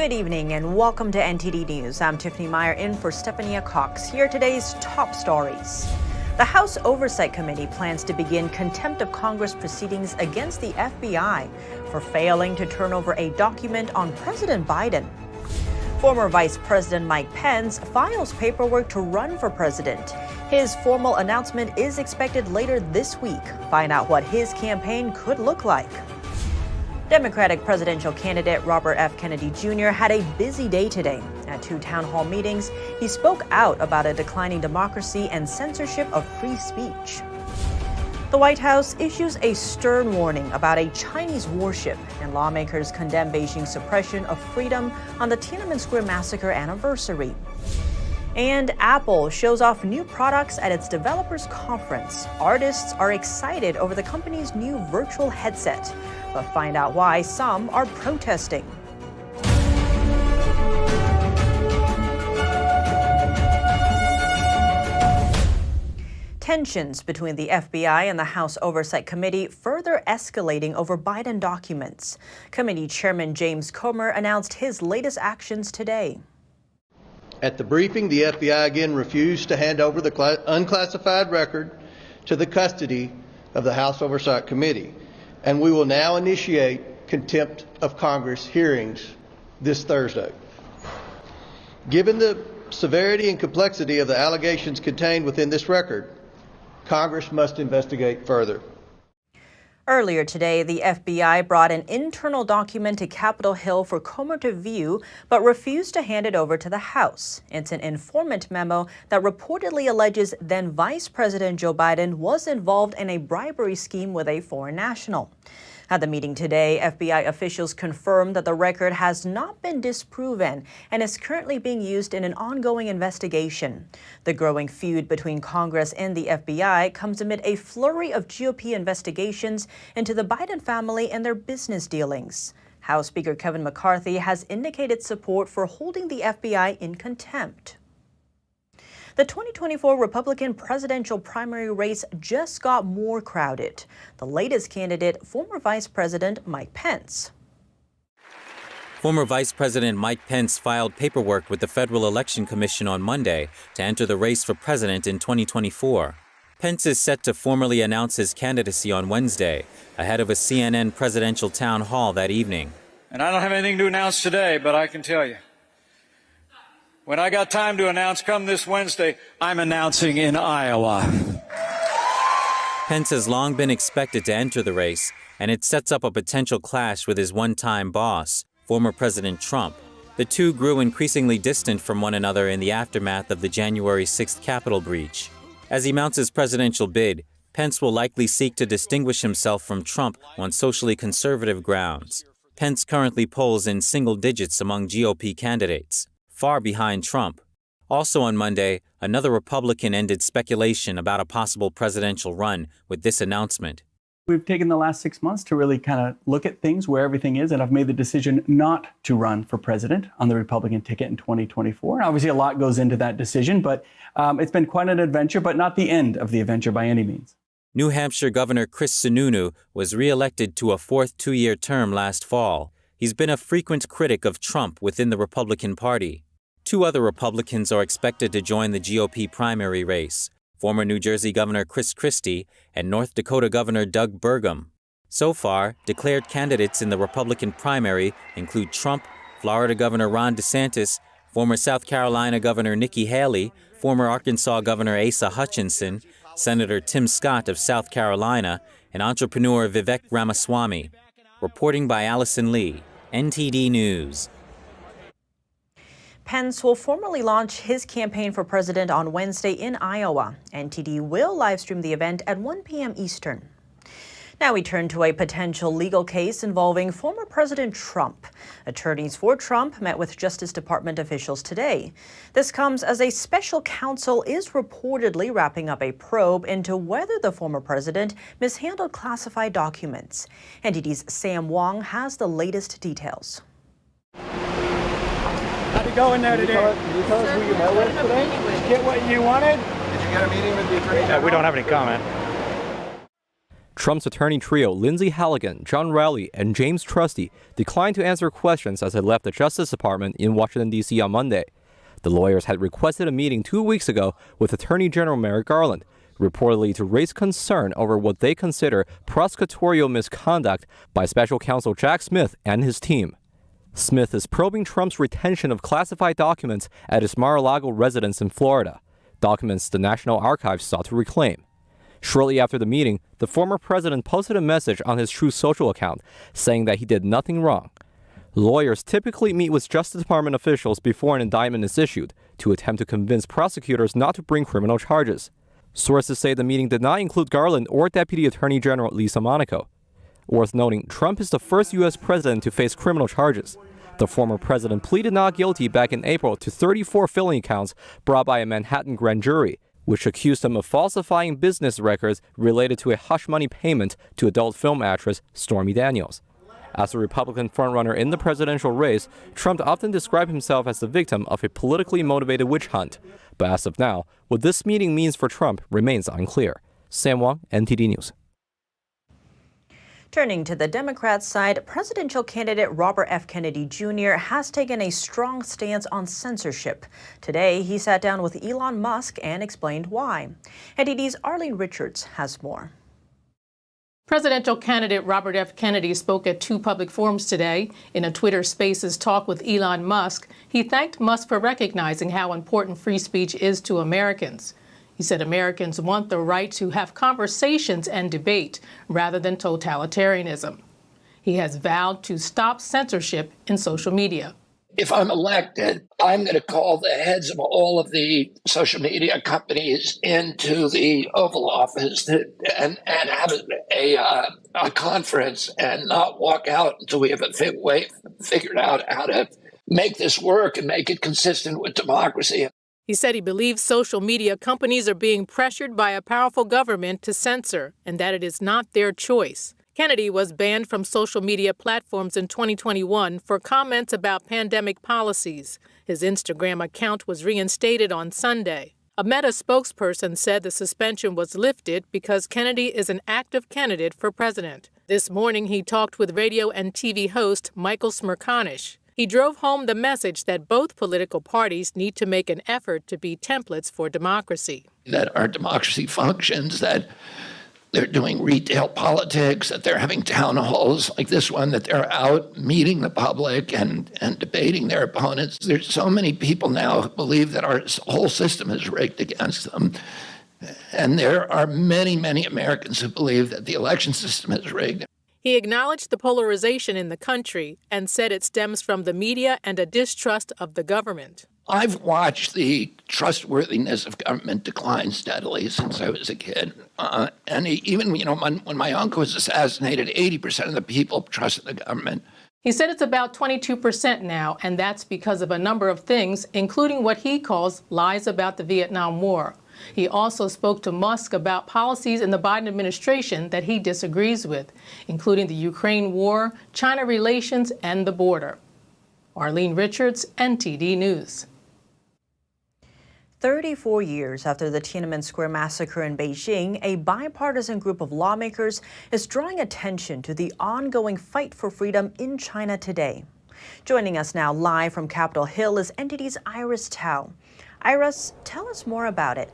Good evening and welcome to NTD News. I'm Tiffany Meyer in for Stephania Cox. Here are today's top stories. The House Oversight Committee plans to begin contempt of Congress proceedings against the FBI for failing to turn over a document on President Biden. Former Vice President Mike Pence files paperwork to run for president. His formal announcement is expected later this week. Find out what his campaign could look like. Democratic presidential candidate Robert F. Kennedy Jr. had a busy day today. At 2 town hall meetings, he spoke out about a declining democracy and censorship of free speech. The White House issues a stern warning about a Chinese warship, and lawmakers condemn Beijing's suppression of freedom on the Tiananmen Square massacre anniversary. And Apple shows off new products at its developers conference. Artists are excited over the company's new virtual headset, but find out why some are protesting. Tensions between the FBI and the House Oversight Committee further escalating over Biden documents. Committee Chairman James Comer announced his latest actions today. At the briefing, the FBI again refused to hand over the unclassified record to the custody of the House Oversight Committee, and we will now initiate contempt of Congress hearings this Thursday. Given the severity and complexity of the allegations contained within this record, Congress must investigate further. Earlier today, the FBI brought an internal document to Capitol Hill for Comer to view, but refused to hand it over to the House. It's an informant memo that reportedly alleges then Vice President Joe Biden was involved in a bribery scheme with a foreign national. At the meeting today, FBI officials confirmed that the record has not been disproven and is currently being used in an ongoing investigation. The growing feud between Congress and the FBI comes amid a flurry of GOP investigations into the Biden family and their business dealings. House Speaker Kevin McCarthy has indicated support for holding the FBI in contempt. The 2024 Republican presidential primary race just got more crowded. The latest candidate, former Vice President Mike Pence. Former Vice President Mike Pence filed paperwork with the Federal Election Commission on Monday to enter the race for president in 2024. Pence is set to formally announce his candidacy on Wednesday, ahead of a CNN presidential town hall that evening. And I don't have anything to announce today, but I can tell you, when I got time to announce, come this Wednesday, I'm announcing in Iowa. Pence has long been expected to enter the race, and it sets up a potential clash with his one-time boss, former President Trump. The two grew increasingly distant from one another in the aftermath of the January 6th Capitol breach. As he mounts his presidential bid, Pence will likely seek to distinguish himself from Trump on socially conservative grounds. Pence currently polls in single digits among GOP candidates, far behind Trump. Also on Monday, another Republican ended speculation about a possible presidential run with this announcement. We've taken the last 6 months to really kind of look at things, where everything is, and I've made the decision not to run for president on the Republican ticket in 2024. And obviously, a lot goes into that decision, but it's been quite an adventure, but not the end of the adventure by any means. New Hampshire Governor Chris Sununu was re-elected to a fourth two-year term last fall. He's been a frequent critic of Trump within the Republican Party. 2 other Republicans are expected to join the GOP primary race, former New Jersey Governor Chris Christie and North Dakota Governor Doug Burgum. So far, declared candidates in the Republican primary include Trump, Florida Governor Ron DeSantis, former South Carolina Governor Nikki Haley, former Arkansas Governor Asa Hutchinson, Senator Tim Scott of South Carolina, and entrepreneur Vivek Ramaswamy. Reporting by Allison Lee, NTD News. Pence will formally launch his campaign for president on Wednesday in Iowa. NTD will livestream the event at 1 p.m. Eastern. Now we turn to a potential legal case involving former President Trump. Attorneys for Trump met with Justice Department officials today. This comes as a special counsel is reportedly wrapping up a probe into whether the former president mishandled classified documents. NTD's Sam Wong has the latest details. How'd it go in there today? Can you tell us who you met with today? Did you get what you wanted? Did you get a meeting with the Attorney General? We don't have any comment. Trump's attorney trio Lindsay Halligan, John Rowley, and James Trusty declined to answer questions as they left the Justice Department in Washington, D.C. on Monday. The lawyers had requested a meeting 2 weeks ago with Attorney General Merrick Garland, reportedly to raise concern over what they consider prosecutorial misconduct by Special Counsel Jack Smith and his team. Smith is probing Trump's retention of classified documents at his Mar-a-Lago residence in Florida, documents the National Archives sought to reclaim. Shortly after the meeting, the former president posted a message on his Truth Social account saying that he did nothing wrong. Lawyers typically meet with Justice Department officials before an indictment is issued to attempt to convince prosecutors not to bring criminal charges. Sources say the meeting did not include Garland or Deputy Attorney General Lisa Monaco. Worth noting, Trump is the first U.S. president to face criminal charges. The former president pleaded not guilty back in April to 34 felony counts brought by a Manhattan grand jury, which accused him of falsifying business records related to a hush money payment to adult film actress Stormy Daniels. As a Republican frontrunner in the presidential race, Trump often described himself as the victim of a politically motivated witch hunt. But as of now, what this meeting means for Trump remains unclear. Sam Wang, NTD News. Turning to the Democrats' side, presidential candidate Robert F. Kennedy Jr. has taken a strong stance on censorship. Today, he sat down with Elon Musk and explained why. NTD's Arlene Richards has more. Presidential candidate Robert F. Kennedy spoke at 2 public forums today. In a Twitter Spaces talk with Elon Musk, he thanked Musk for recognizing how important free speech is to Americans. He said Americans want the right to have conversations and debate rather than totalitarianism. He has vowed to stop censorship in social media. If I'm elected, I'm going to call the heads of all of the social media companies into the Oval Office and have a conference and not walk out until we have figured out how to make this work and make it consistent with democracy. He said he believes social media companies are being pressured by a powerful government to censor and that it is not their choice. Kennedy was banned from social media platforms in 2021 for comments about pandemic policies. His Instagram account was reinstated on Sunday. A Meta spokesperson said the suspension was lifted because Kennedy is an active candidate for president. This morning, he talked with radio and TV host Michael Smerconish. He drove home the message that both political parties need to make an effort to be templates for democracy. That our democracy functions, that they're doing retail politics, that they're having town halls like this one, that they're out meeting the public and debating their opponents. There's so many people now who believe that our whole system is rigged against them. And there are many, many Americans who believe that the election system is rigged. He acknowledged the polarization in the country and said it stems from the media and a distrust of the government. I've watched the trustworthiness of government decline steadily since I was a kid. And even, when my uncle was assassinated, 80% of the people trusted the government. He said it's about 22% now, and that's because of a number of things, including what he calls lies about the Vietnam War. He also spoke to Musk about policies in the Biden administration that he disagrees with, including the Ukraine war, China relations, and the border. Arlene Richards, NTD News. 34 years after the Tiananmen Square massacre in Beijing, a bipartisan group of lawmakers is drawing attention to the ongoing fight for freedom in China today. Joining us now live from Capitol Hill is NTD's Iris Tao. Iris, tell us more about it.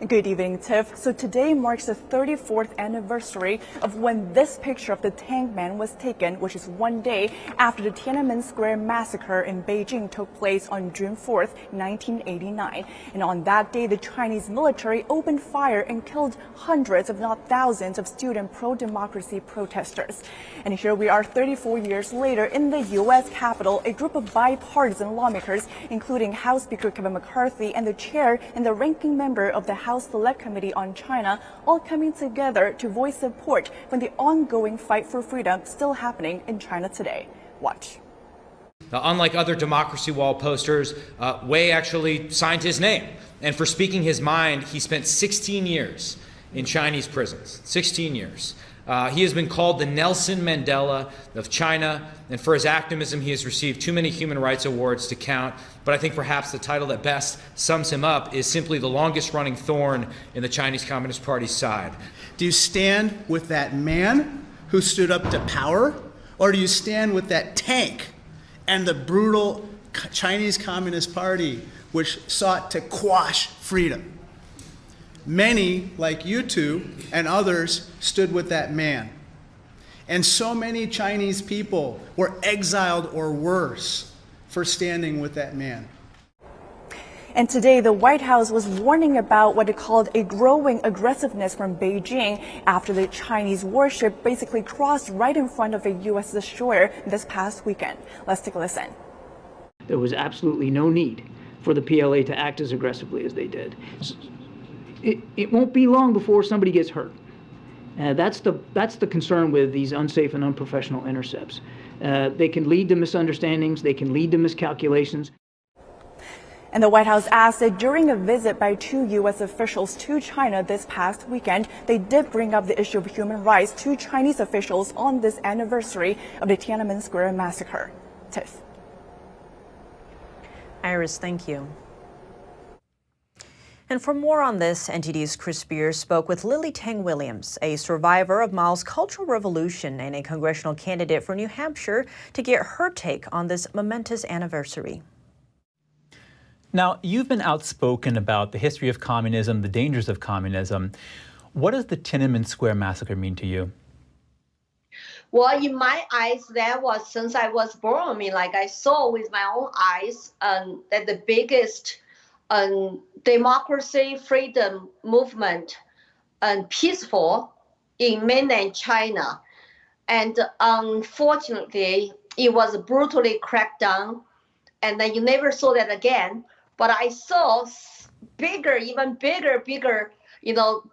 Good evening, Tiff. So today marks the 34th anniversary of when this picture of the Tank Man was taken, which is one day after the Tiananmen Square massacre in Beijing took place on June 4th, 1989. And on that day, the Chinese military opened fire and killed hundreds, if not thousands, of student pro-democracy protesters. And here we are 34 years later in the U.S. Capitol, a group of bipartisan lawmakers, including House Speaker Kevin McCarthy and the chair and the ranking member of the House Select Committee on China, all coming together to voice support for the ongoing fight for freedom still happening in China today. Watch. Unlike other democracy wall posters, Wei actually signed his name. And for speaking his mind, he spent 16 years in Chinese prisons, 16 years. He has been called the Nelson Mandela of China, and for his activism, he has received too many human rights awards to count. But I think perhaps the title that best sums him up is simply the longest-running thorn in the Chinese Communist Party's side. Do you stand with that man who stood up to power, or do you stand with that tank and the brutal Chinese Communist Party, which sought to quash freedom? Many, like you two and others, stood with that man. And so many Chinese people were exiled or worse for standing with that man. And today, the White House was warning about what it called a growing aggressiveness from Beijing after the Chinese warship basically crossed right in front of a U.S. destroyer this past weekend. Let's take a listen. There was absolutely no need for the PLA to act as aggressively as they did. It won't be long before somebody gets hurt. That's the concern with these unsafe and unprofessional intercepts. They can lead to misunderstandings. They can lead to miscalculations. And the White House asked that during a visit by 2 U.S. officials to China this past weekend, they did bring up the issue of human rights to Chinese officials on this anniversary of the Tiananmen Square massacre. Tiff. Iris, thank you. And for more on this, NTD's Chris Spears spoke with Lily Tang Williams, a survivor of Mao's Cultural Revolution and a congressional candidate for New Hampshire, to get her take on this momentous anniversary. Now, you've been outspoken about the history of communism, the dangers of communism. What does the Tiananmen Square massacre mean to you? Well, in my eyes, that was, since I was born, I mean, like I saw with my own eyes that the biggest democracy, freedom movement and peaceful in mainland China. And unfortunately, it was brutally cracked down, and then you never saw that again. But I saw bigger, even bigger,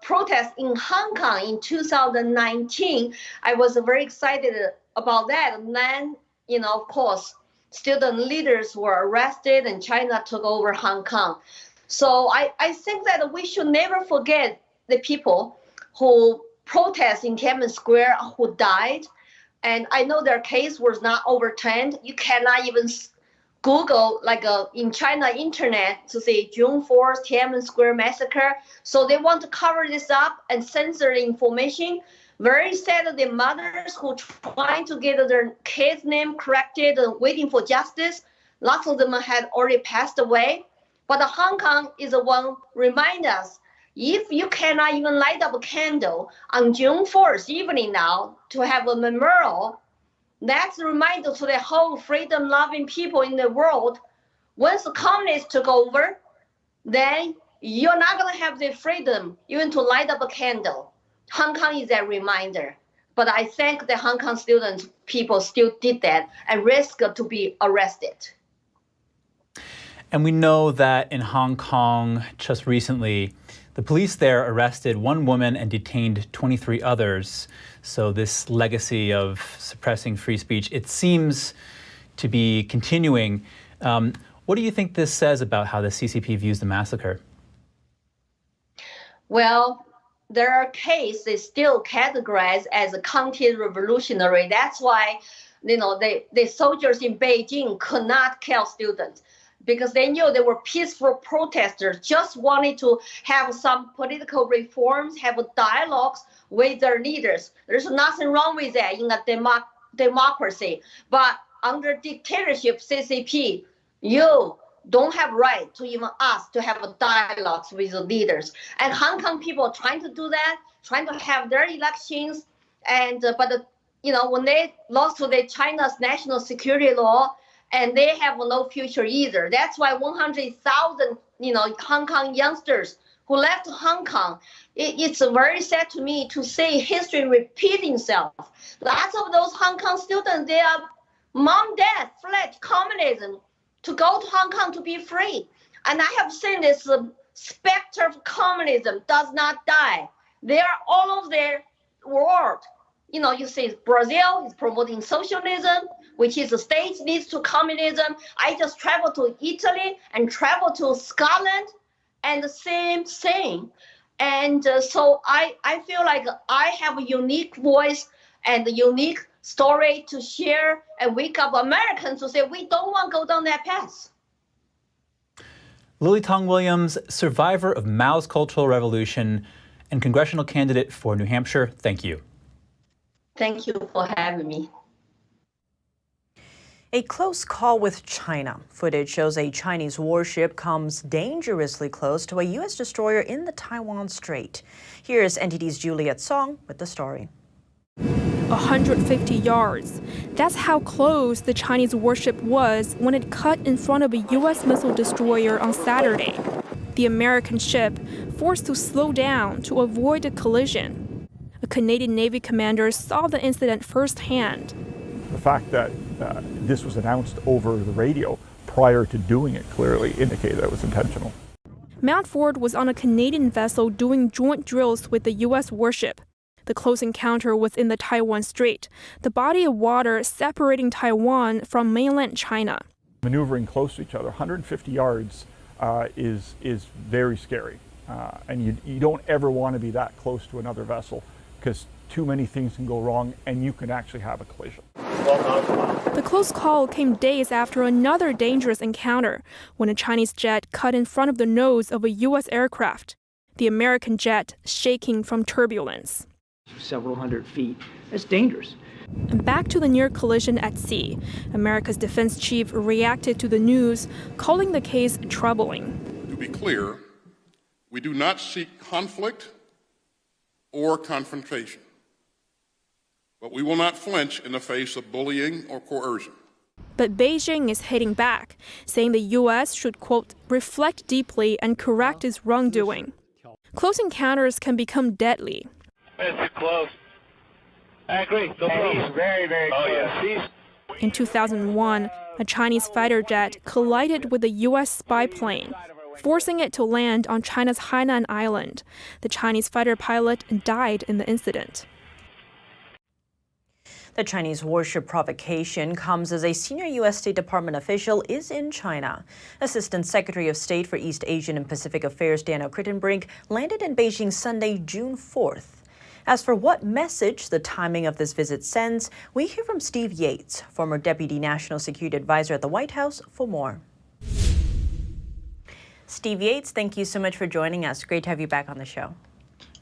protests in Hong Kong in 2019. I was very excited about that. And then, of course, student leaders were arrested and China took over Hong Kong. So I think that we should never forget the people who protest in Tiananmen Square who died. And I know their case was not overturned. You cannot even Google in China internet to say June 4th Tiananmen Square massacre. So they want to cover this up and censor the information. Very sad, the mothers who trying to get their kids' name corrected and waiting for justice. Lots of them had already passed away. But Hong Kong is the one remind us, if you cannot even light up a candle on June 4th evening now to have a memorial, that's a reminder to the whole freedom-loving people in the world. Once the communists took over, then you're not going to have the freedom even to light up a candle. Hong Kong is a reminder. But I think the Hong Kong students, people still did that and risk to be arrested. And we know that in Hong Kong just recently, the police there arrested one woman and detained 23 others. So this legacy of suppressing free speech, it seems to be continuing. What do you think this says about how the CCP views the massacre? Well, their case is still categorized as a counter-revolutionary. That's why, the soldiers in Beijing could not kill students, because they knew they were peaceful protesters, just wanted to have some political reforms, have dialogues with their leaders. There's nothing wrong with that in a democracy. But under dictatorship, CCP, you don't have right to even ask to have a dialogues with the leaders. And Hong Kong people are trying to do that, trying to have their elections. And when they lost to the China's national security law, and they have no future either. That's why 100,000, Hong Kong youngsters who left Hong Kong. It's very sad to me to see history repeating itself. Lots of those Hong Kong students, they are mom, dad fled communism to go to Hong Kong to be free. And I have seen this specter of communism does not die. They are all over the world. You see Brazil is promoting socialism, which is the state leads to communism. I just traveled to Italy and traveled to Scotland, and the same thing. And so I feel like I have a unique voice and a unique story to share and wake up Americans to say we don't want to go down that path. Lily Tong Williams, survivor of Mao's Cultural Revolution and congressional candidate for New Hampshire, thank you. Thank you for having me. A close call with China. Footage shows a Chinese warship comes dangerously close to a U.S. destroyer in the Taiwan Strait. Here's NTD's Juliet Song with the story. 150 yards. That's how close the Chinese warship was when it cut in front of a U.S. missile destroyer on Saturday. The American ship forced to slow down to avoid a collision. A Canadian Navy commander saw the incident firsthand. The fact that this was announced over the radio prior to doing it clearly indicated that it was intentional. Mount Ford was on a Canadian vessel doing joint drills with the U.S. warship. The close encounter was in the Taiwan Strait, the body of water separating Taiwan from mainland China. Maneuvering close to each other, 150 yards is very scary. And you don't ever want to be that close to another vessel because too many things can go wrong and you can actually have a collision. The close call came days after another dangerous encounter when a Chinese jet cut in front of the nose of a U.S. aircraft, the American jet shaking from turbulence. Several hundred feet. That's dangerous. And back to the near collision at sea. America's defense chief reacted to the news, calling the case troubling. To be clear, we do not seek conflict or confrontation, but we will not flinch in the face of bullying or coercion. But Beijing is hitting back, saying the U.S. should, quote, reflect deeply and correct its wrongdoing. Close encounters can become deadly. It's close. I agree. Go close. Very, very close. Oh, yeah. In 2001, a Chinese fighter jet collided with a U.S. spy plane, forcing it to land on China's Hainan Island. The Chinese fighter pilot died in the incident. The Chinese warship provocation comes as a senior U.S. State Department official is in China. Assistant Secretary of State for East Asian and Pacific Affairs Daniel Crittenbrink landed in Beijing Sunday, June 4th. As for what message the timing of this visit sends, we hear from Steve Yates, former Deputy National Security Advisor at the White House, for more. Steve Yates, thank you so much for joining us. Great to have you back on the show.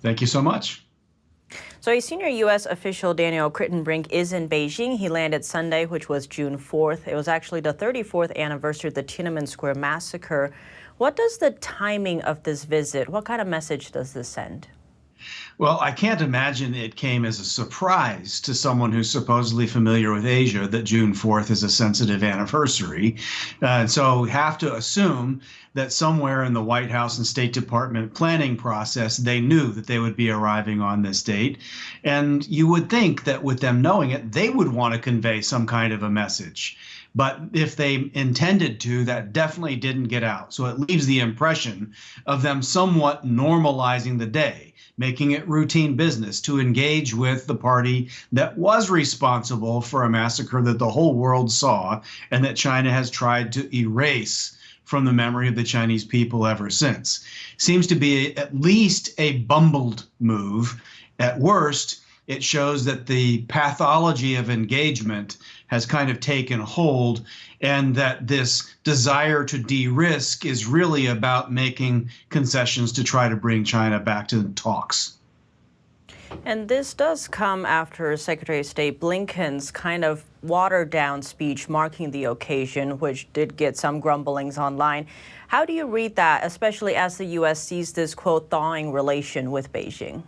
Thank you so much. So a senior U.S. official, Daniel Crittenbrink, is in Beijing. He landed Sunday, which was June 4th. It was actually the 34th anniversary of the Tiananmen Square massacre. What does the timing of this visit, what kind of message does this send? Well, I can't imagine it came as a surprise to someone who's supposedly familiar with Asia that June 4th is a sensitive anniversary. So we have to assume that somewhere in the White House and State Department planning process, they knew that they would be arriving on this date. And you would think that with them knowing it, they would want to convey some kind of a message. But if they intended to, that definitely didn't get out. So it leaves the impression of them somewhat normalizing the day, making it routine business to engage with the party that was responsible for a massacre that the whole world saw and that China has tried to erase from the memory of the Chinese people ever since. Seems to be at least a bumbled move. At worst, it shows that the pathology of engagement has kind of taken hold and that this desire to de-risk is really about making concessions to try to bring China back to the talks. And this does come after Secretary of State Blinken's kind of watered-down speech marking the occasion, which did get some grumblings online. How do you read that, especially as the U.S. sees this, quote, thawing relation with Beijing?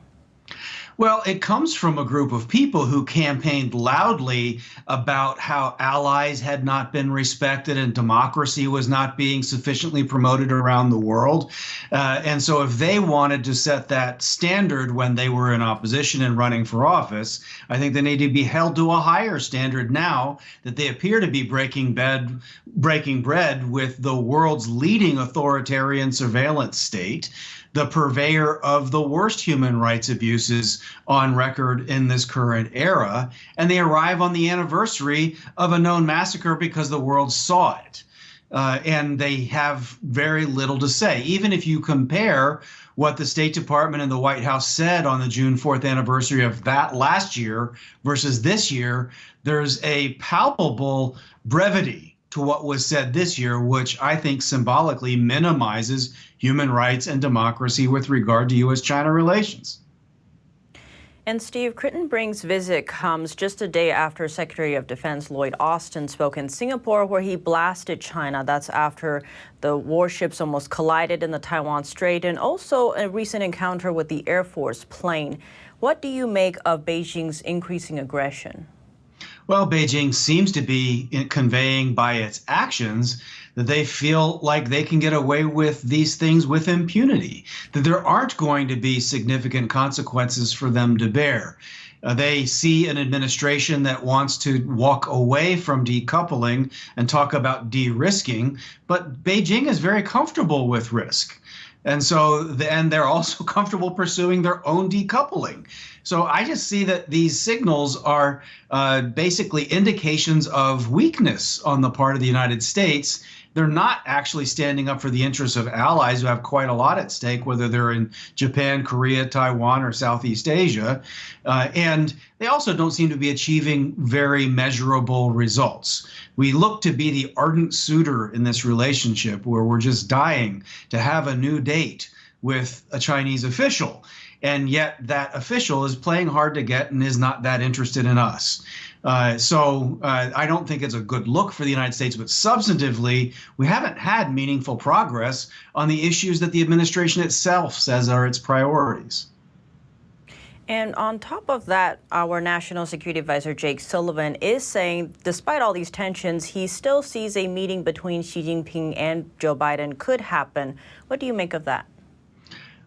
Well, it comes from a group of people who campaigned loudly about how allies had not been respected and democracy was not being sufficiently promoted around the world. And so if they wanted to set that standard when they were in opposition and running for office, I think they need to be held to a higher standard now that they appear to be breaking bread with the world's leading authoritarian surveillance state, the purveyor of the worst human rights abuses on record in this current era, and they arrive on the anniversary of a known massacre because the world saw it. And they have very little to say. Even if you compare what the State Department and the White House said on the June 4th anniversary of that last year versus this year, there's a palpable brevity to what was said this year, which I think symbolically minimizes human rights and democracy with regard to U.S. China relations. And Steve, Crittenbrig's visit comes just a day after Secretary of Defense Lloyd Austin spoke in Singapore, where he blasted China. That's after the warships almost collided in the Taiwan Strait, and also a recent encounter with the Air Force plane. What do you make of Beijing's increasing aggression? Well, Beijing seems to be conveying by its actions that they feel like they can get away with these things with impunity, that there aren't going to be significant consequences for them to bear. They see an administration that wants to walk away from decoupling and talk about de-risking, but Beijing is very comfortable with risk. And so, and they're also comfortable pursuing their own decoupling. So I just see that these signals are basically indications of weakness on the part of the United States. They're not actually standing up for the interests of allies who have quite a lot at stake, whether they're in Japan, Korea, Taiwan, or Southeast Asia. And they also don't seem to be achieving very measurable results. We look to be the ardent suitor in this relationship where we're just dying to have a new date with a Chinese official. And yet that official is playing hard to get and is not that interested in us. So I don't think it's a good look for the United States, but substantively, we haven't had meaningful progress on the issues that the administration itself says are its priorities. And on top of that, our National Security Advisor Jake Sullivan is saying, despite all these tensions, he still sees a meeting between Xi Jinping and Joe Biden could happen. What do you make of that?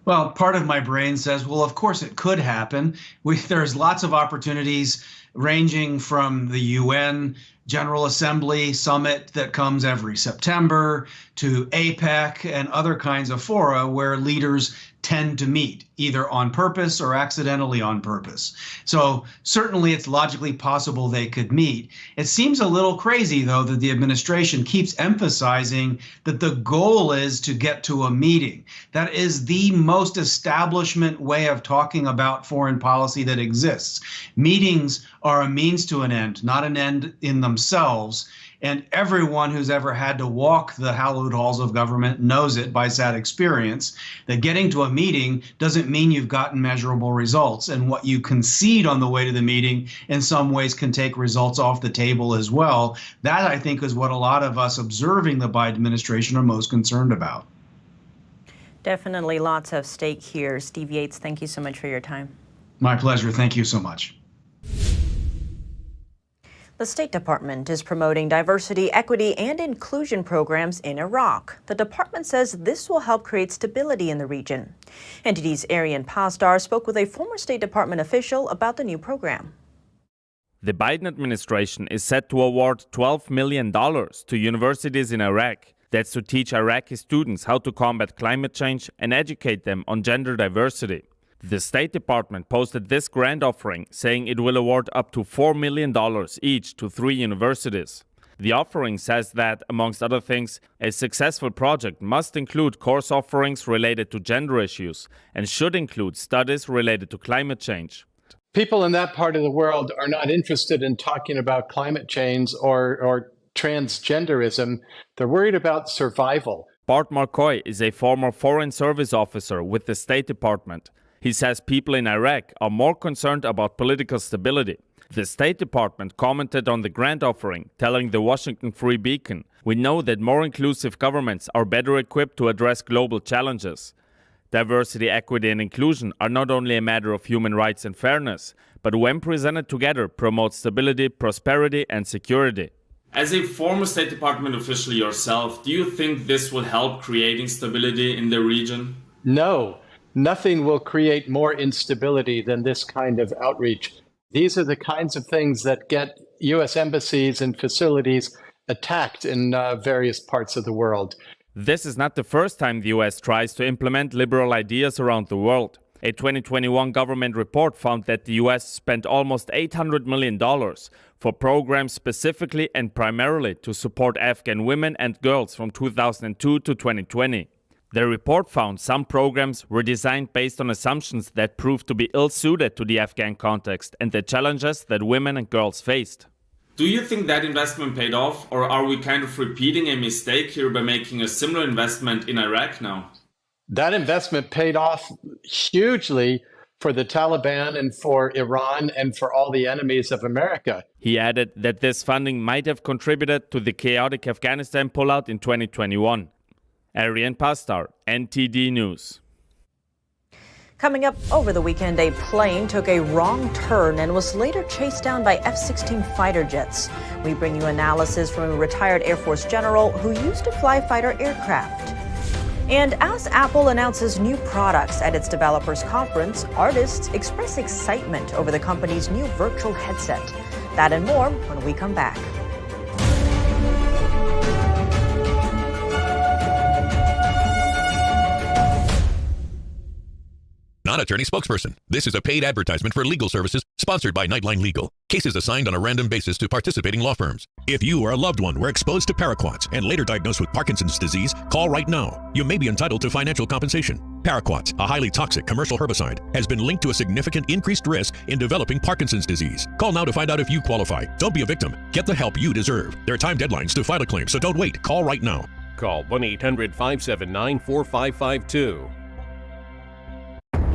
Well, part of my brain says, well, of course it could happen. There's lots of opportunities ranging from the UN General Assembly summit that comes every September to APEC and other kinds of fora where leaders tend to meet, either on purpose or accidentally on purpose. So certainly it's logically possible they could meet. It seems a little crazy, though, that the administration keeps emphasizing that the goal is to get to a meeting. That is the most establishment way of talking about foreign policy that exists. Meetings are a means to an end, not an end in themselves. And everyone who's ever had to walk the hallowed halls of government knows it by sad experience, that getting to a meeting doesn't mean you've gotten measurable results. And what you concede on the way to the meeting in some ways can take results off the table as well. That, I think, is what a lot of us observing the Biden administration are most concerned about. Definitely lots at stake here. Steve Yates, thank you so much for your time. My pleasure. Thank you so much. The State Department is promoting diversity, equity, and inclusion programs in Iraq. The department says this will help create stability in the region. NTD's Arian Pasdar spoke with a former State Department official about the new program. The Biden administration is set to award $12 million to universities in Iraq. That's to teach Iraqi students how to combat climate change and educate them on gender diversity. The State Department posted this grant offering, saying it will award up to $4 million each to 3 universities. The offering says that, amongst other things, a successful project must include course offerings related to gender issues and should include studies related to climate change. People in that part of the world are not interested in talking about climate change or transgenderism. They're worried about survival. Bart Marcoy is a former Foreign Service officer with the State Department. He says people in Iraq are more concerned about political stability. The State Department commented on the grant offering, telling the Washington Free Beacon, "We know that more inclusive governments are better equipped to address global challenges. Diversity, equity, and inclusion are not only a matter of human rights and fairness, but when presented together, promote stability, prosperity, and security." As a former State Department official yourself, do you think this will help creating stability in the region? No. Nothing will create more instability than this kind of outreach. These are the kinds of things that get U.S. embassies and facilities attacked in various parts of the world. This is not the first time the U.S. tries to implement liberal ideas around the world. A 2021 government report found that the U.S. spent almost $800 million for programs specifically and primarily to support Afghan women and girls from 2002 to 2020. The report found some programs were designed based on assumptions that proved to be ill-suited to the Afghan context and the challenges that women and girls faced. Do you think that investment paid off, or are we kind of repeating a mistake here by making a similar investment in Iraq now? That investment paid off hugely for the Taliban and for Iran and for all the enemies of America. He added that this funding might have contributed to the chaotic Afghanistan pullout in 2021. Arian Pastar, NTD News. Coming up over the weekend, a plane took a wrong turn and was later chased down by F-16 fighter jets. We bring you analysis from a retired Air Force general who used to fly fighter aircraft. And as Apple announces new products at its developers conference, artists express excitement over the company's new virtual headset. That and more when we come back. Non-attorney spokesperson. This is a paid advertisement for legal services sponsored by Nightline Legal. Cases assigned on a random basis to participating law firms. If you or a loved one were exposed to paraquats and later diagnosed with Parkinson's disease, call right now. You may be entitled to financial compensation. Paraquats, a highly toxic commercial herbicide, has been linked to a significant increased risk in developing Parkinson's disease. Call now to find out if you qualify. Don't be a victim. Get the help you deserve. There are time deadlines to file a claim, so don't wait. Call right now. Call 1-800-579-4552.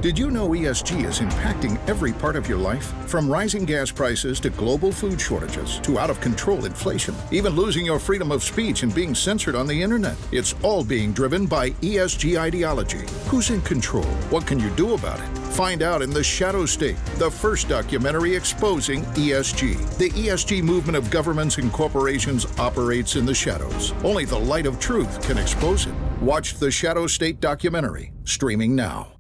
Did you know ESG is impacting every part of your life? From rising gas prices to global food shortages to out-of-control inflation, even losing your freedom of speech and being censored on the internet. It's all being driven by ESG ideology. Who's in control? What can you do about it? Find out in The Shadow State, the first documentary exposing ESG. The ESG movement of governments and corporations operates in the shadows. Only the light of truth can expose it. Watch The Shadow State documentary, streaming now.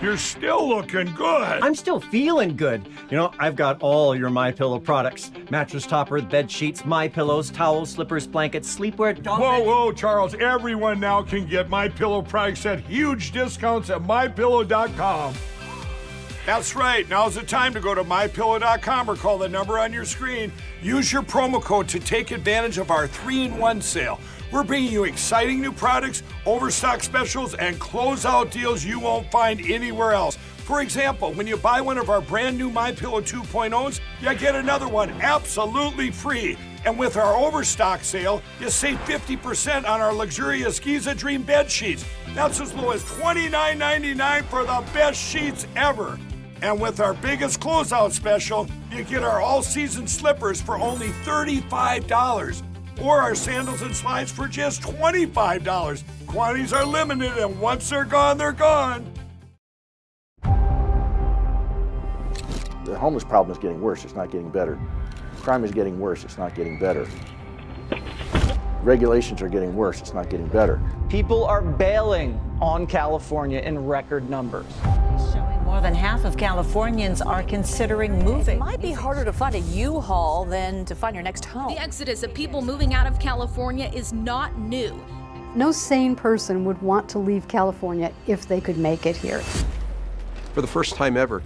You're still looking good. I'm still feeling good. You know, I've got all your MyPillow products. Mattress topper, bed sheets, MyPillows, towels, slippers, blankets, sleepwear, dog bed. Whoa, Charles. Everyone now can get MyPillow products at huge discounts at MyPillow.com. That's right. Now's the time to go to MyPillow.com or call the number on your screen. Use your promo code to take advantage of our 3-in-1 sale. We're bringing you exciting new products, overstock specials, and closeout deals you won't find anywhere else. For example, when you buy one of our brand new MyPillow 2.0s, you get another one absolutely free. And with our overstock sale, you save 50% on our luxurious Giza Dream bed sheets. That's as low as $29.99 for the best sheets ever. And with our biggest closeout special, you get our all-season slippers for only $35. Or our sandals and slides for just $25. Quantities are limited, and once they're gone, they're gone. The homeless problem is getting worse, it's not getting better. Crime is getting worse, it's not getting better. Regulations are getting worse, it's not getting better. People are bailing on California in record numbers. More than half of Californians are considering moving. It might be harder to find a U-Haul than to find your next home. The exodus of people moving out of California is not new. No sane person would want to leave California if they could make it here. For the first time ever,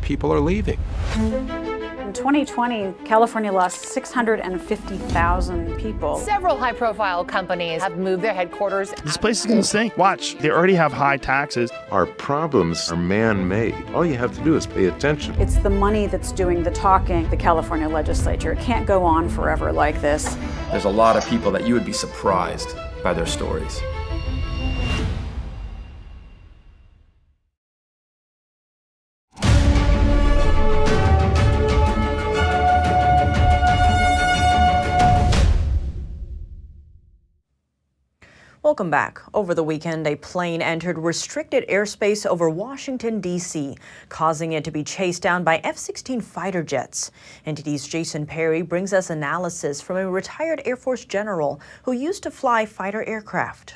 people are leaving. In 2020, California lost 650,000 people. Several high-profile companies have moved their headquarters. This place is going to sink. Watch, they already have high taxes. Our problems are man-made. All you have to do is pay attention. It's the money that's doing the talking, the California legislature. It can't go on forever like this. There's a lot of people that you would be surprised by their stories. Welcome back. Over the weekend, a plane entered restricted airspace over Washington, D.C., causing it to be chased down by F-16 fighter jets. NTD's Jason Perry brings us analysis from a retired Air Force general who used to fly fighter aircraft.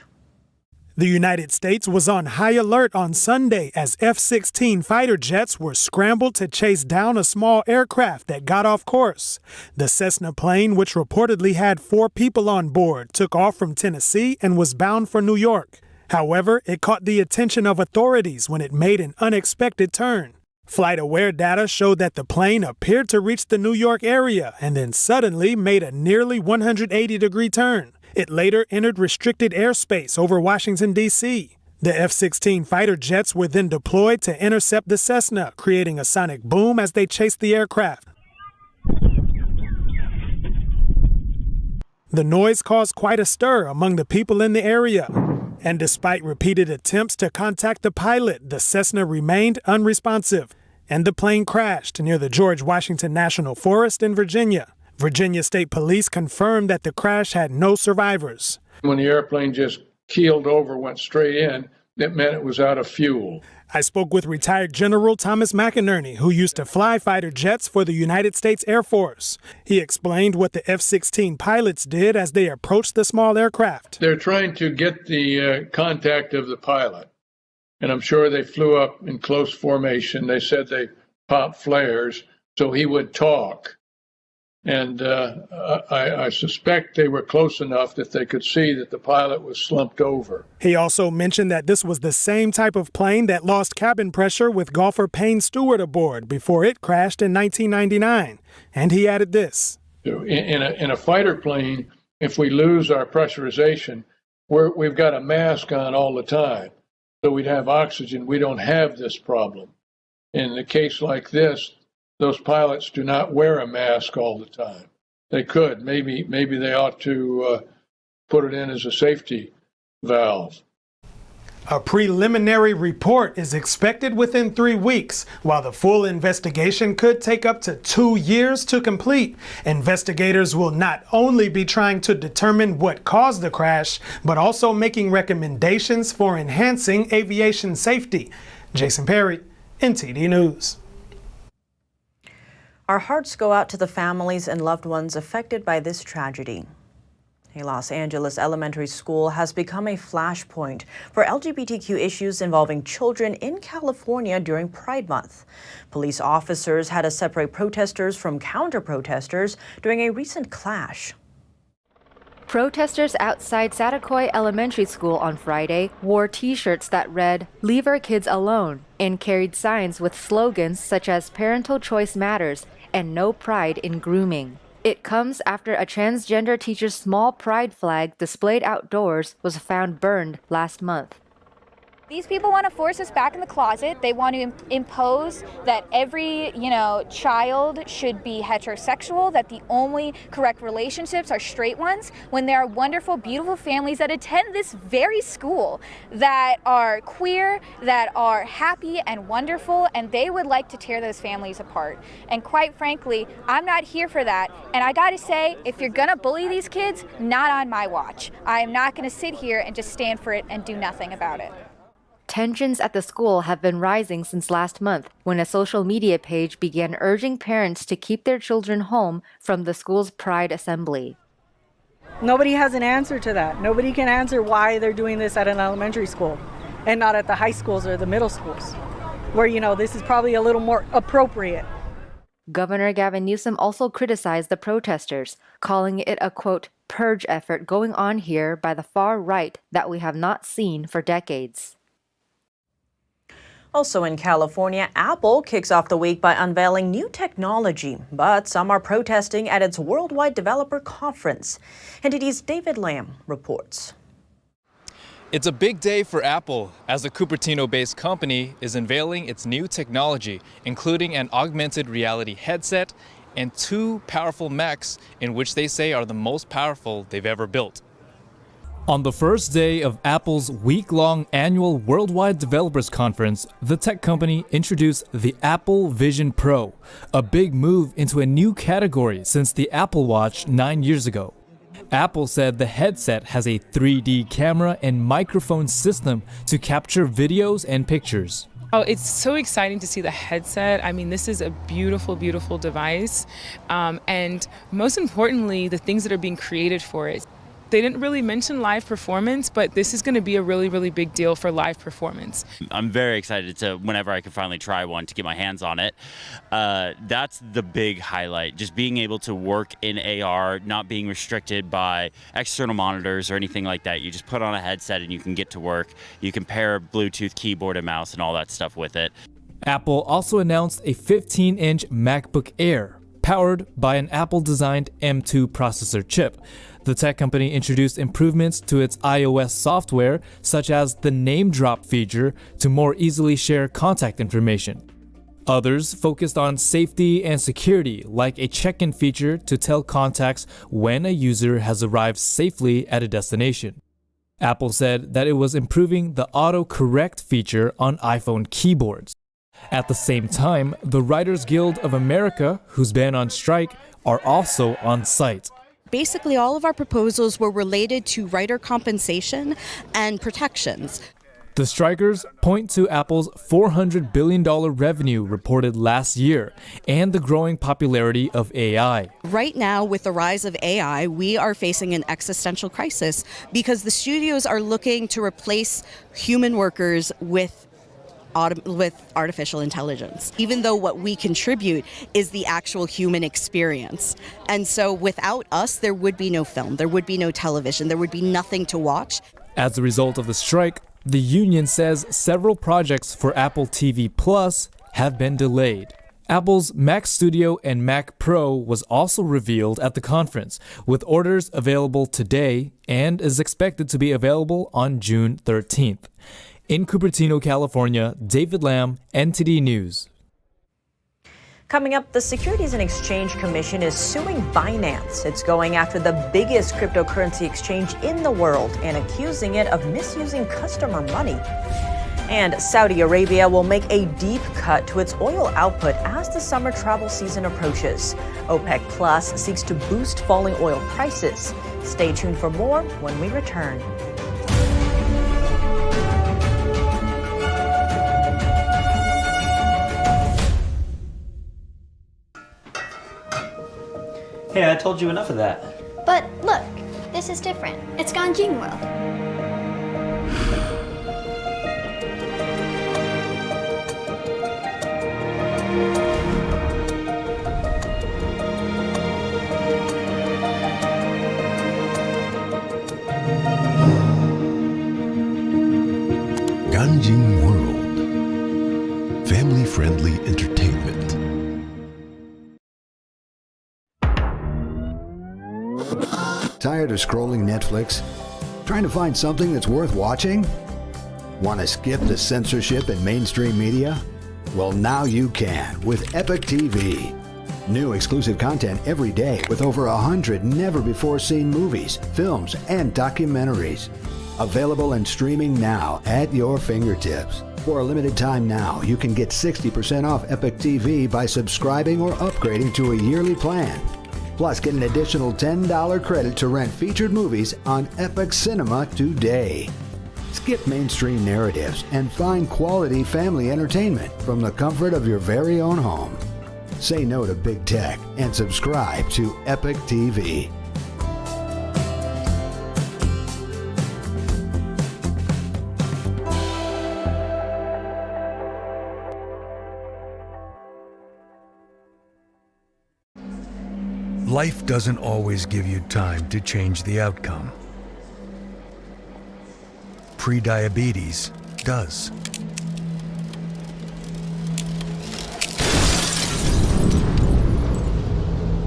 The United States was on high alert on Sunday as F-16 fighter jets were scrambled to chase down a small aircraft that got off course. The Cessna plane, which reportedly had 4 people on board, took off from Tennessee and was bound for New York. However, it caught the attention of authorities when it made an unexpected turn. Flight-aware data showed that the plane appeared to reach the New York area and then suddenly made a nearly 180-degree turn. It later entered restricted airspace over Washington, D.C. The F-16 fighter jets were then deployed to intercept the Cessna, creating a sonic boom as they chased the aircraft. The noise caused quite a stir among the people in the area. And despite repeated attempts to contact the pilot, the Cessna remained unresponsive, and the plane crashed near the George Washington National Forest in Virginia. Virginia State Police confirmed that the crash had no survivors. When the airplane just keeled over, went straight in, it meant it was out of fuel. I spoke with retired General Thomas McInerney, who used to fly fighter jets for the United States Air Force. He explained what the F-16 pilots did as they approached the small aircraft. They're trying to get the contact of the pilot, and I'm sure they flew up in close formation. They said they popped flares so he would talk. And I suspect they were close enough that they could see that the pilot was slumped over. He also mentioned that this was the same type of plane that lost cabin pressure with golfer Payne Stewart aboard before it crashed in 1999. And he added this. In a fighter plane, if we lose our pressurization, we've got a mask on all the time. So we'd have oxygen. We don't have this problem. In a case like this, those pilots do not wear a mask all the time. They could. Maybe they ought to put it in as a safety valve. A preliminary report is expected within 3 weeks, while the full investigation could take up to 2 years to complete. Investigators will not only be trying to determine what caused the crash, but also making recommendations for enhancing aviation safety. Jason Perry, NTD News. Our hearts go out to the families and loved ones affected by this tragedy. A Los Angeles elementary school has become a flashpoint for LGBTQ issues involving children in California during Pride Month. Police officers had to separate protesters from counter-protesters during a recent clash. Protesters outside Satakoy Elementary School on Friday wore T-shirts that read, "Leave our kids alone," and carried signs with slogans such as "Parental Choice Matters" and "No Pride in Grooming." It comes after a transgender teacher's small pride flag displayed outdoors was found burned last month. These people want to force us back in the closet. They want to impose that every, child should be heterosexual, that the only correct relationships are straight ones, when there are wonderful, beautiful families that attend this very school that are queer, that are happy and wonderful, and they would like to tear those families apart. And quite frankly, I'm not here for that. And I got to say, if you're going to bully these kids, not on my watch. I am not going to sit here and just stand for it and do nothing about it. Tensions at the school have been rising since last month, when a social media page began urging parents to keep their children home from the school's Pride Assembly. Nobody has an answer to that. Nobody can answer why they're doing this at an elementary school and not at the high schools or the middle schools, where, this is probably a little more appropriate. Governor Gavin Newsom also criticized the protesters, calling it a, quote, purge effort going on here by the far right that we have not seen for decades. Also in California, Apple kicks off the week by unveiling new technology, but some are protesting at its Worldwide Developer Conference. NTD's David Lamb reports. It's a big day for Apple, as the Cupertino-based company is unveiling its new technology, including an augmented reality headset and 2 powerful Macs, in which they say are the most powerful they've ever built. On the first day of Apple's week-long annual Worldwide Developers Conference, the tech company introduced the Apple Vision Pro, a big move into a new category since the Apple Watch 9 years ago. Apple said the headset has a 3D camera and microphone system to capture videos and pictures. Oh, it's so exciting to see the headset. I mean, this is a beautiful, beautiful device. And most importantly, the things that are being created for it. They didn't really mention live performance, but this is going to be a really, really big deal for live performance. I'm very excited to, whenever I can finally try one, to get my hands on it. That's the big highlight, just being able to work in AR, not being restricted by external monitors or anything like that. You just put on a headset and you can get to work. You can pair a Bluetooth keyboard and mouse and all that stuff with it. Apple also announced a 15-inch MacBook Air, powered by an Apple-designed M2 processor chip. The tech company introduced improvements to its iOS software, such as the name drop feature, to more easily share contact information. Others focused on safety and security, like a check-in feature to tell contacts when a user has arrived safely at a destination. Apple said that it was improving the autocorrect feature on iPhone keyboards. At the same time, the Writers Guild of America, who's been on strike, are also on site. Basically, all of our proposals were related to writer compensation and protections. The strikers point to Apple's $400 billion revenue reported last year and the growing popularity of AI. Right now, with the rise of AI, we are facing an existential crisis because the studios are looking to replace human workers with artificial intelligence, even though what we contribute is the actual human experience. And so without us, there would be no film, there would be no television, there would be nothing to watch. As a result of the strike, the union says several projects for Apple TV Plus have been delayed. Apple's Mac Studio and Mac Pro was also revealed at the conference, with orders available today and is expected to be available on June 13th. In Cupertino, California, David Lamb, NTD News. Coming up, the Securities and Exchange Commission is suing Binance. It's going after the biggest cryptocurrency exchange in the world and accusing it of misusing customer money. And Saudi Arabia will make a deep cut to its oil output as the summer travel season approaches. OPEC Plus seeks to boost falling oil prices. Stay tuned for more when we return. Hey, I told you enough of that. But look, this is different. It's Ganjing World. Ganjing World. Family-friendly entertainment. Tired of scrolling Netflix? Trying to find something that's worth watching? Want to skip the censorship in mainstream media? Well, now you can with Epic TV. New exclusive content every day with over 100 never-before-seen movies, films, and documentaries. Available and streaming now at your fingertips. For a limited time now, you can get 60% off Epic TV by subscribing or upgrading to a yearly plan. Plus, get an additional $10 credit to rent featured movies on Epic Cinema today. Skip mainstream narratives and find quality family entertainment from the comfort of your very own home. Say no to big tech and subscribe to Epic TV. Life doesn't always give you time to change the outcome. Prediabetes does.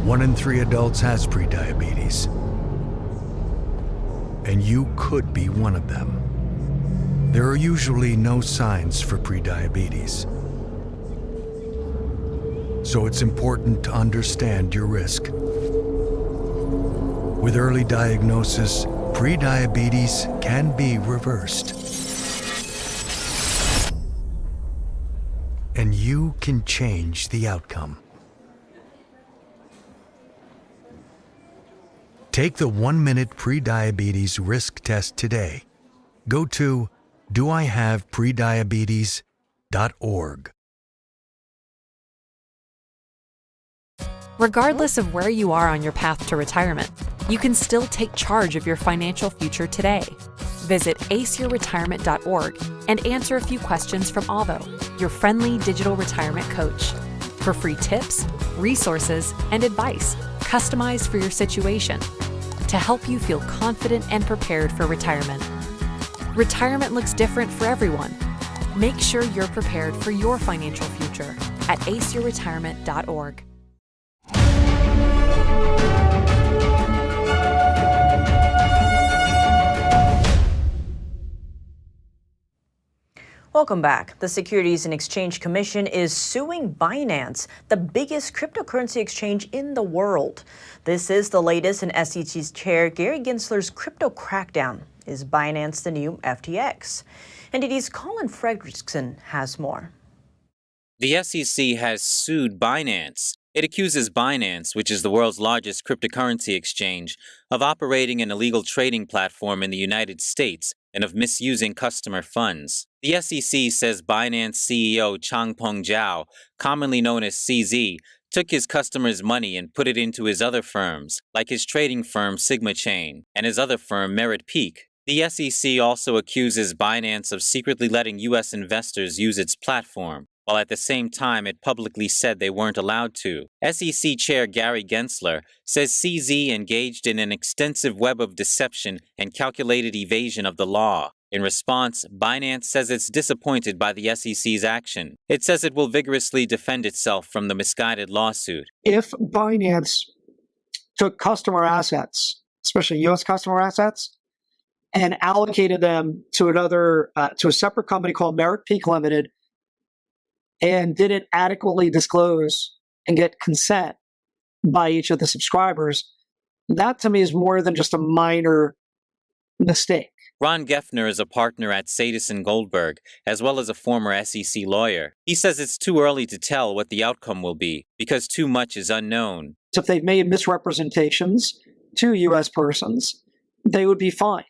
One in 3 adults has prediabetes, and you could be one of them. There are usually no signs for prediabetes, so it's important to understand your risk. With early diagnosis, prediabetes can be reversed. And you can change the outcome. Take the 1-minute prediabetes risk test today. Go to doihaveprediabetes.org. Regardless of where you are on your path to retirement, you can still take charge of your financial future today. Visit aceyourretirement.org and answer a few questions from Avo, your friendly digital retirement coach, for free tips, resources, and advice customized for your situation to help you feel confident and prepared for retirement. Retirement looks different for everyone. Make sure you're prepared for your financial future at aceyourretirement.org. Welcome back. The Securities and Exchange Commission is suing Binance, the biggest cryptocurrency exchange in the world. This is the latest in SEC's Chair Gary Gensler's crypto crackdown. Is Binance the new FTX? NTD's Colin Fredrickson has more. The SEC has sued Binance. It accuses Binance, which is the world's largest cryptocurrency exchange, of operating an illegal trading platform in the United States and of misusing customer funds. The SEC says Binance CEO Changpeng Zhao, commonly known as CZ, took his customers' money and put it into his other firms, like his trading firm Sigma Chain and his other firm Merit Peak. The SEC also accuses Binance of secretly letting U.S. investors use its platform, while at the same time it publicly said they weren't allowed to. SEC Chair Gary Gensler says CZ engaged in an extensive web of deception and calculated evasion of the law. In response, Binance says it's disappointed by the SEC's action. It says it will vigorously defend itself from the misguided lawsuit. If Binance took customer assets, especially U.S. customer assets, and allocated them to to a separate company called Merit Peak Limited, and didn't adequately disclose and get consent by each of the subscribers, that to me is more than just a minor mistake. Ron Geffner is a partner at Sadis & Goldberg, as well as a former SEC lawyer. He says it's too early to tell what the outcome will be, because too much is unknown. So if they've made misrepresentations to U.S. persons, they would be fined.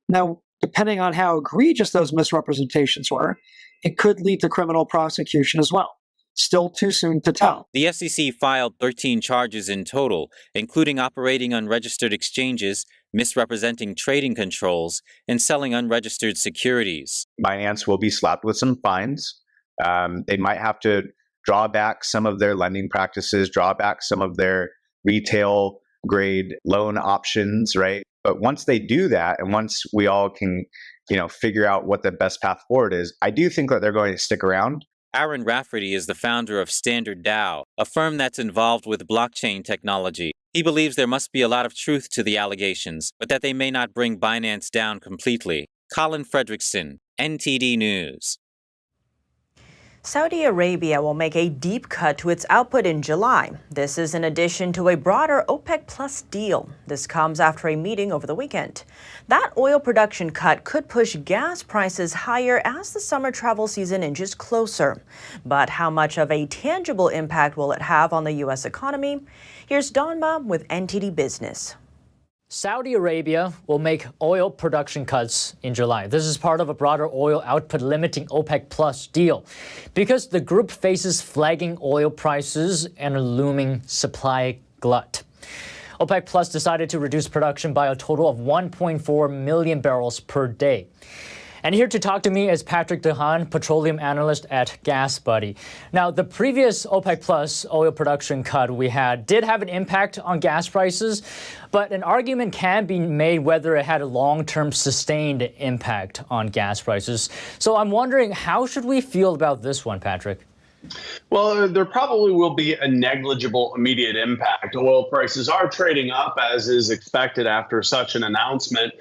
Now, depending on how egregious those misrepresentations were, it could lead to criminal prosecution as well. Still too soon to tell. The SEC filed 13 charges in total, including operating unregistered exchanges, misrepresenting trading controls, and selling unregistered securities. Binance will be slapped with some fines. They might have to draw back some of their lending practices, draw back some of their retail grade loan options, right? But once they do that, and once we all can figure out what the best path forward is, I do think that they're going to stick around. Aaron Rafferty is the founder of Standard DAO, a firm that's involved with blockchain technology. He believes there must be a lot of truth to the allegations, but that they may not bring Binance down completely. Colin Fredrickson, NTD News. Saudi Arabia will make a deep cut to its output in July. This is in addition to a broader OPEC Plus deal. This comes after a meeting over the weekend. That oil production cut could push gas prices higher as the summer travel season inches closer. But how much of a tangible impact will it have on the U.S. economy? Here's Don Ma with NTD Business. Saudi Arabia will make oil production cuts in July. This is part of a broader oil output limiting OPEC Plus deal, because the group faces flagging oil prices and a looming supply glut. OPEC Plus decided to reduce production by a total of 1.4 million barrels per day. And here to talk to me is Patrick DeHaan, petroleum analyst at Gas Buddy. Now, the previous OPEC Plus oil production cut we had did have an impact on gas prices, but an argument can be made whether it had a long-term sustained impact on gas prices. So I'm wondering, how should we feel about this one, Patrick? Well, there probably will be a negligible immediate impact. Oil prices are trading up, as is expected after such an announcement.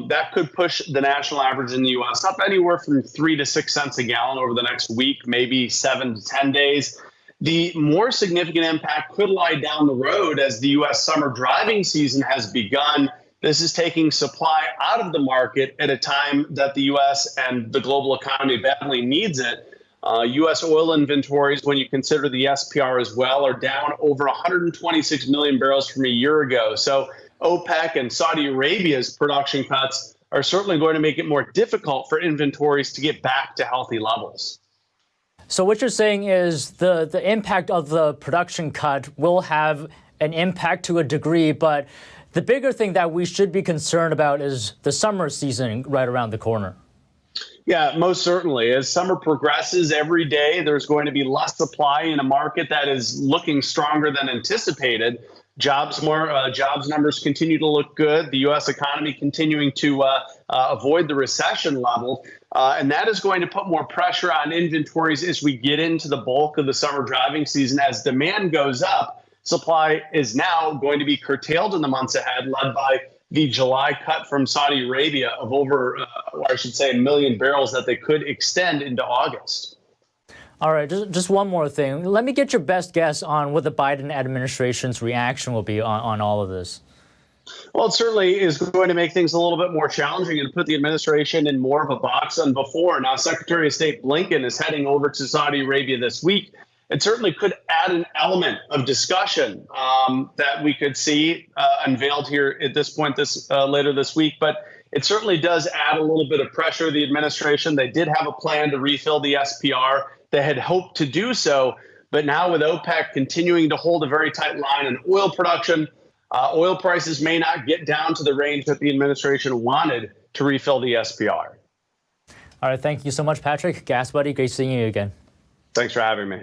That could push the national average in the U.S. up anywhere from 3 to 6 cents a gallon over the next week, maybe 7 to 10 days. The more significant impact could lie down the road as the U.S. summer driving season has begun. This is taking supply out of the market at a time that the U.S. and the global economy badly needs it. U.S. oil inventories, when you consider the SPR as well, are down over 126 million barrels from a year ago. So OPEC and Saudi Arabia's production cuts are certainly going to make it more difficult for inventories to get back to healthy levels. So what you're saying is the impact of the production cut will have an impact to a degree, but the bigger thing that we should be concerned about is the summer season right around the corner. Yeah, most certainly. As summer progresses, every day there's going to be less supply in a market that is looking stronger than anticipated. Jobs numbers continue to look good. The U.S. economy continuing to avoid the recession level. And that is going to put more pressure on inventories as we get into the bulk of the summer driving season. As demand goes up, supply is now going to be curtailed in the months ahead, led by the July cut from Saudi Arabia of over, or I should say, 1 million barrels that they could extend into August. All right, just one more thing. Let me get your best guess on what the Biden administration's reaction will be on all of this. Well, it certainly is going to make things a little bit more challenging and put the administration in more of a box than before. Now, Secretary of State Blinken is heading over to Saudi Arabia this week. It certainly could add an element of discussion that we could see unveiled here at this point later this week. But it certainly does add a little bit of pressure to the administration. They did have a plan to refill the SPR. They had hoped to do so. But now with OPEC continuing to hold a very tight line on oil production, oil prices may not get down to the range that the administration wanted to refill the SPR. All right, thank you so much, Patrick. Gas Buddy, great seeing you again. Thanks for having me.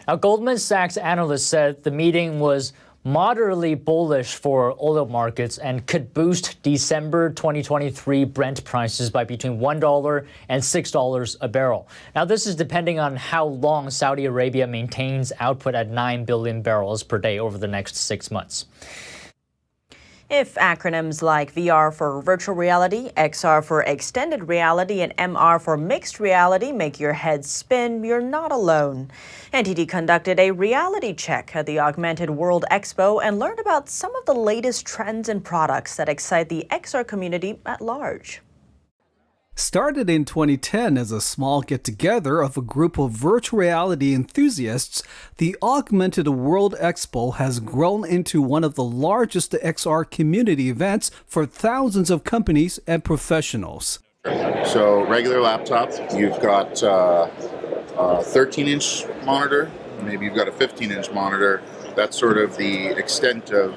Now, Goldman Sachs analysts said the meeting was moderately bullish for oil markets and could boost December 2023 Brent prices by between $1 and $6 a barrel. Now, this is depending on how long Saudi Arabia maintains output at 9 billion barrels per day over the next 6 months. If acronyms like VR for virtual reality, XR for extended reality, and MR for mixed reality make your head spin, you're not alone. NTD conducted a reality check at the Augmented World Expo and learned about some of the latest trends and products that excite the XR community at large. Started in 2010 as a small get-together of a group of virtual reality enthusiasts, the Augmented World Expo has grown into one of the largest XR community events for thousands of companies and professionals. So regular laptop, you've got a 13-inch monitor, maybe you've got a 15-inch monitor. That's sort of the extent of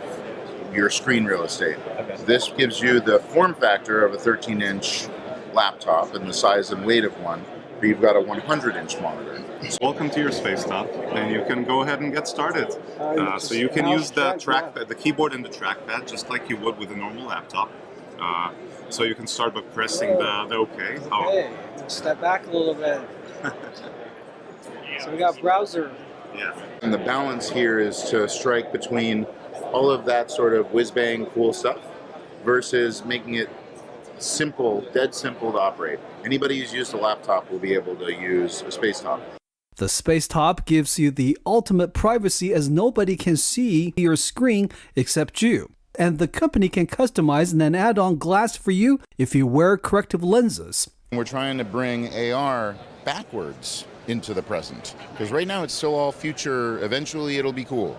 your screen real estate. This gives you the form factor of a 13-inch laptop and the size and weight of one, but you've got a 100-inch monitor. Welcome to your space top, and you can go ahead and get started. So you can use the trackpad, the keyboard and the trackpad, just like you would with a normal laptop. So you can start by pressing the OK. Okay, step back a little bit. So we got browser. Yeah. And the balance here is to strike between all of that sort of whiz-bang cool stuff versus making it simple, dead simple to operate. Anybody who's used a laptop will be able to use a Spacetop. The Spacetop gives you the ultimate privacy as nobody can see your screen except you. And the company can customize and then add on glass for you if you wear corrective lenses. We're trying to bring AR backwards into the present, because right now it's still all future. Eventually it'll be cool.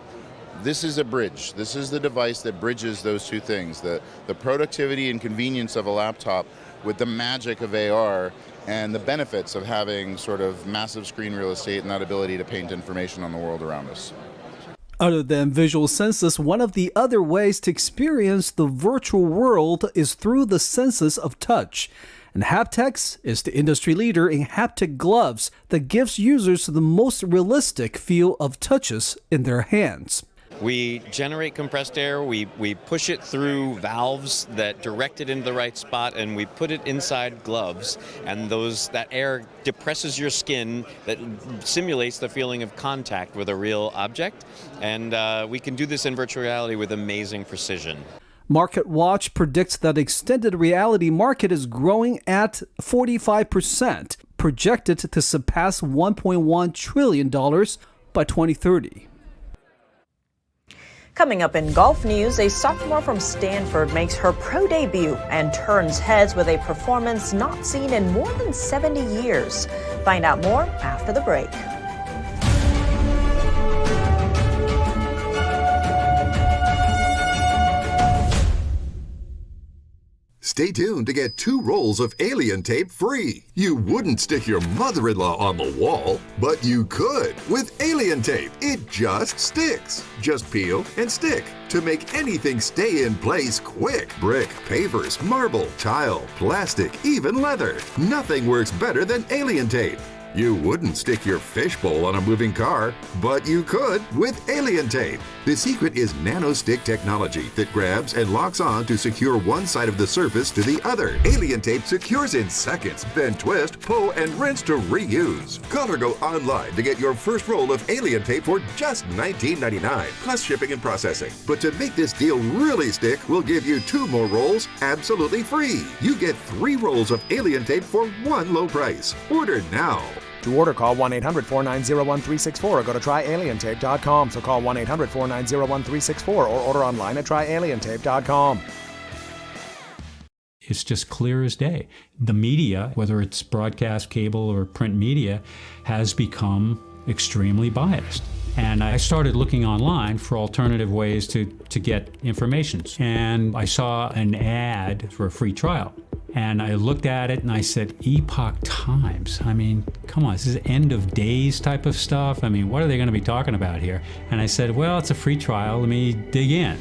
This is a bridge. This is the device that bridges those two things, the productivity and convenience of a laptop with the magic of AR and the benefits of having sort of massive screen real estate and that ability to paint information on the world around us. Other than visual senses, one of the other ways to experience the virtual world is through the senses of touch. And Haptex is the industry leader in haptic gloves that gives users the most realistic feel of touches in their hands. We generate compressed air, we push it through valves that direct it into the right spot, and we put it inside gloves, and that air depresses your skin, that simulates the feeling of contact with a real object, and we can do this in virtual reality with amazing precision. MarketWatch predicts that extended reality market is growing at 45%, projected to surpass $1.1 trillion by 2030. Coming up in golf news, a sophomore from Stanford makes her pro debut and turns heads with a performance not seen in more than 70 years. Find out more after the break. Stay tuned to get 2 rolls of alien tape free. You wouldn't stick your mother-in-law on the wall, but you could with alien tape. It just sticks. Just peel and stick to make anything stay in place quick. Brick, pavers, marble, tile, plastic, even leather. Nothing works better than alien tape. You wouldn't stick your fishbowl on a moving car, but you could with Alien Tape. The secret is nano-stick technology that grabs and locks on to secure one side of the surface to the other. Alien Tape secures in seconds, then twist, pull, and rinse to reuse. Call or go online to get your first roll of Alien Tape for just $19.99, plus shipping and processing. But to make this deal really stick, we'll give you 2 more rolls absolutely free. You get 3 rolls of Alien Tape for one low price. Order now. To order, call 1-800-490-1364 or go to tryalientape.com. So call 1-800-490-1364 or order online at tryalientape.com. It's just clear as day. The media, whether it's broadcast, cable, or print media, has become extremely biased. And I started looking online for alternative ways to get information. And I saw an ad for a free trial. And I looked at it and I said, Epoch Times. I mean, come on, this is end of days type of stuff. I mean, what are they going to be talking about here? And I said, well, it's a free trial. Let me dig in.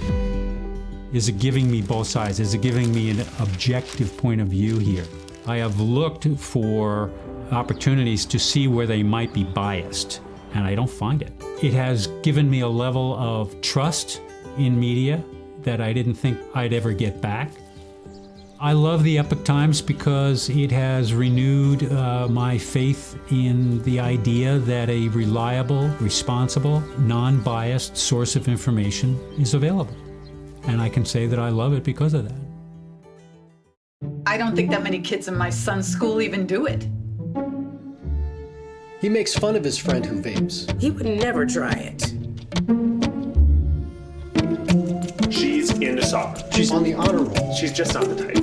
Is it giving me both sides? Is it giving me an objective point of view here? I have looked for opportunities to see where they might be biased, and I don't find it. It has given me a level of trust in media that I didn't think I'd ever get back. I love the Epoch Times because it has renewed my faith in the idea that a reliable, responsible, non-biased source of information is available. And I can say that I love it because of that. I don't think that many kids in my son's school even do it. He makes fun of his friend who vapes. He would never try it. She's into soccer. She's on the honor roll. She's just not the type.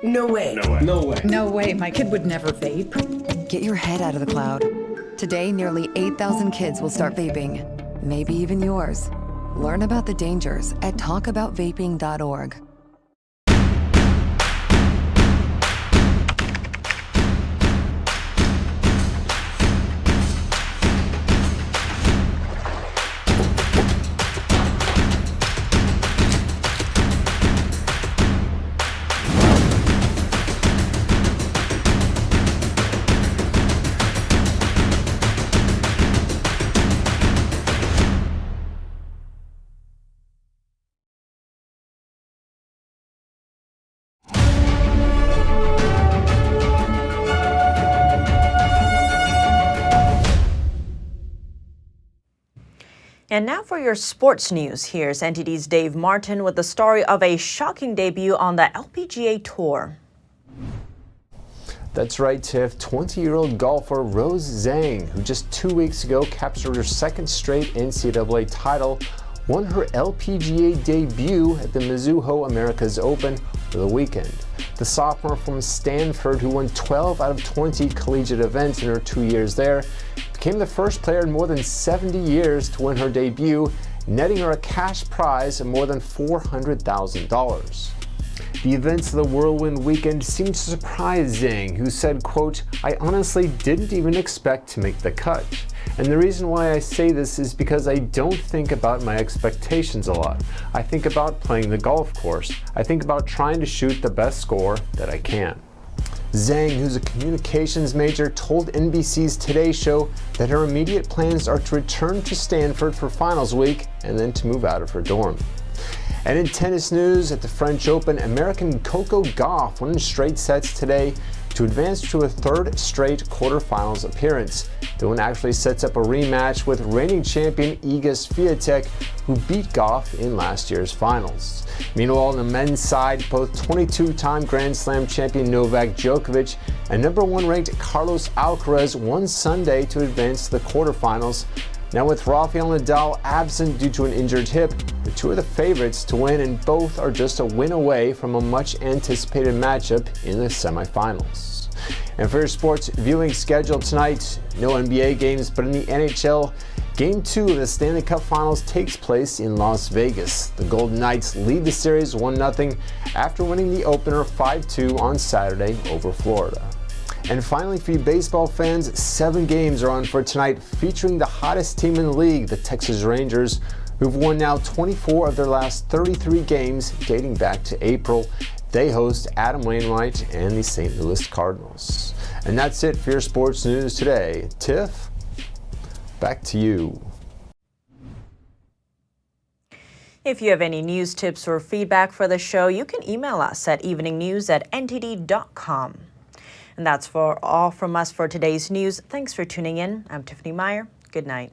No way. No way. No way. No way, my kid would never vape. Get your head out of the cloud. Today, nearly 8,000 kids will start vaping. Maybe even yours. Learn about the dangers at talkaboutvaping.org. And now for your sports news. Here's NTD's Dave Martin with the story of a shocking debut on the LPGA Tour. That's right, Tiff. 20-year-old golfer Rose Zhang, who just 2 weeks ago captured her second straight NCAA title, won her LPGA debut at the Mizuho Americas Open for the weekend. The sophomore from Stanford, who won 12 out of 20 collegiate events in her 2 years there, became the first player in more than 70 years to win her debut, netting her a cash prize of more than $400,000. The events of the whirlwind weekend seemed to surprise Zhang, who said, quote, "I honestly didn't even expect to make the cut. And the reason why I say this is because I don't think about my expectations a lot. I think about playing the golf course. I think about trying to shoot the best score that I can." Zhang, who's a communications major, told NBC's Today Show that her immediate plans are to return to Stanford for finals week and then to move out of her dorm. And in tennis news, at the French Open, American Coco Gauff won in straight sets today to advance to a third straight quarterfinals appearance. The win actually sets up a rematch with reigning champion Iga Swiatek, who beat Gauff in last year's finals. Meanwhile, on the men's side, both 22-time Grand Slam champion Novak Djokovic and #1 ranked Carlos Alcaraz won Sunday to advance to the quarterfinals. Now, with Rafael Nadal absent due to an injured hip, the two are the favorites to win, and both are just a win away from a much-anticipated matchup in the semifinals. And for your sports viewing schedule tonight, no NBA games, but in the NHL, Game 2 of the Stanley Cup Finals takes place in Las Vegas. The Golden Knights lead the series 1-0 after winning the opener 5-2 on Saturday over Florida. And finally, for you baseball fans, 7 games are on for tonight, featuring the hottest team in the league, the Texas Rangers, who've won now 24 of their last 33 games dating back to April. They host Adam Wainwright and the St. Louis Cardinals. And that's it for your sports news today. Tiff, back to you. If you have any news tips or feedback for the show, you can email us at eveningnews@ntd.com. And that's all from us for today's news. Thanks for tuning in. I'm Tiffany Meyer. Good night.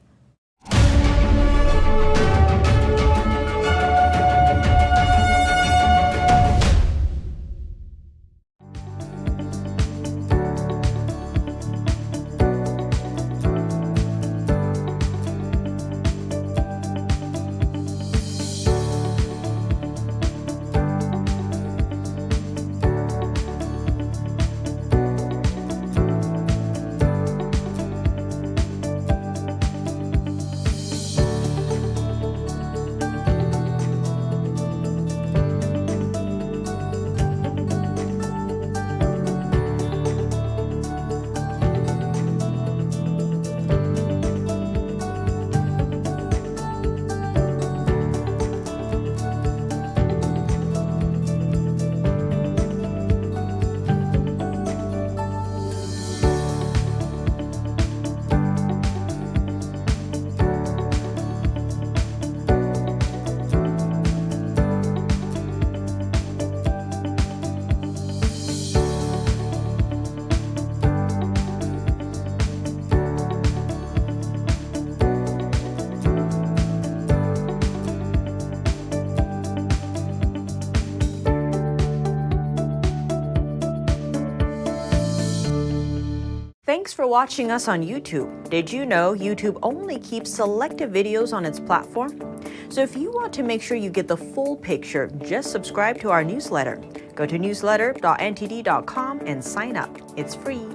Thanks for watching us on YouTube. Did you know YouTube only keeps selective videos on its platform? So if you want to make sure you get the full picture, just subscribe to our newsletter. Go to newsletter.ntd.com and sign up. It's free.